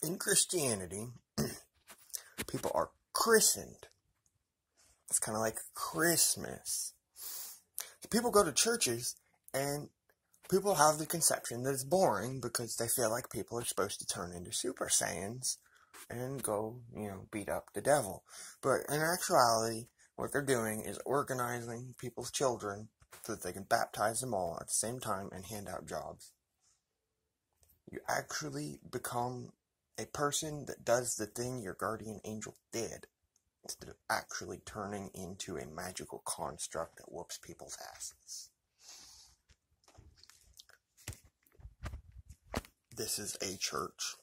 In Christianity, people are christened. It's kind of like Christmas. People go to churches and people have the conception that it's boring because they feel like people are supposed to turn into Super Saiyans and go, beat up the devil. But in actuality, what they're doing is organizing people's children so that they can baptize them all at the same time and hand out jobs. You actually become a person that does the thing your guardian angel did, instead of actually turning into a magical construct that whoops people's asses. This is a church.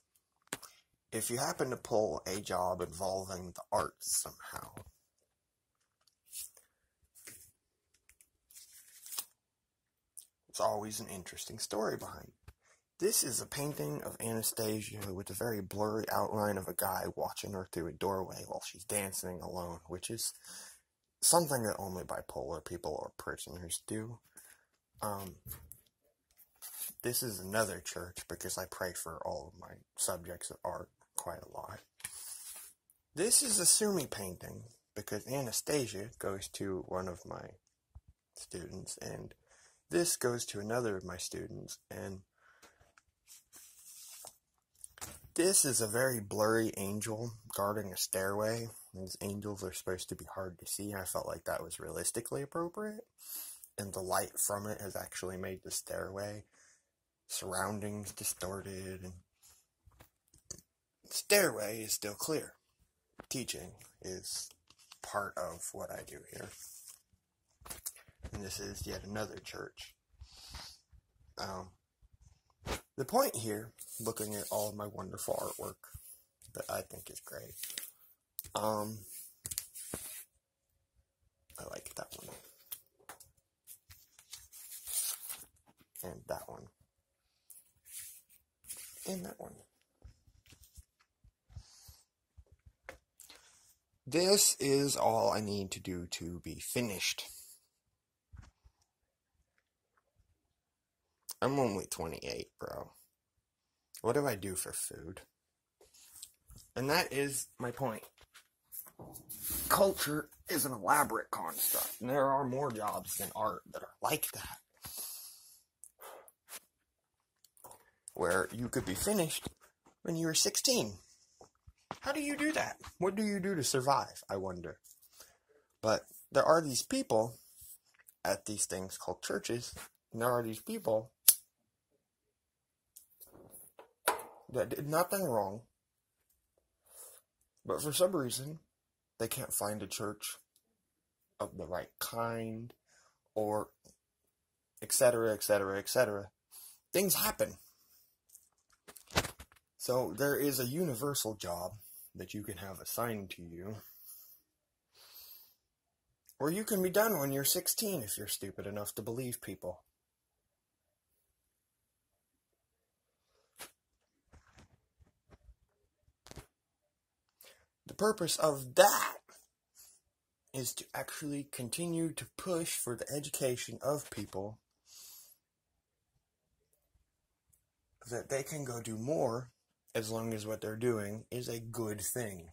If you happen to pull a job involving the arts somehow, it's always an interesting story behind it. This is a painting of Anastasia with a very blurry outline of a guy watching her through a doorway while she's dancing alone, which is something that only bipolar people or prisoners do. This is another church because I pray for all of my subjects of art quite a lot. This is a Sumi painting because Anastasia goes to one of my students, and this goes to another of my students, and this is a very blurry angel guarding a stairway. These angels are supposed to be hard to see. I felt like that was realistically appropriate, and the light from it has actually made the stairway surroundings distorted, and the stairway is still clear. Teaching is part of what I do here. And this is yet another church. The point here, looking at all of my wonderful artwork that I think is great, I like that one, and that one, and that one. This is all I need to do to be finished. I'm only 28, bro. What do I do for food? And that is my point. Culture is an elaborate construct, and there are more jobs than art that are like that. Where you could be finished when you were 16. How do you do that? What do you do to survive, I wonder? But there are these people at these things called churches, and there are these people that did nothing wrong, but for some reason, they can't find a church of the right kind, or etc., etc., etc. Things happen. So there is a universal job that you can have assigned to you, or you can be done when you're 16 if you're stupid enough to believe people. The purpose of that is to actually continue to push for the education of people that they can go do more as long as what they're doing is a good thing.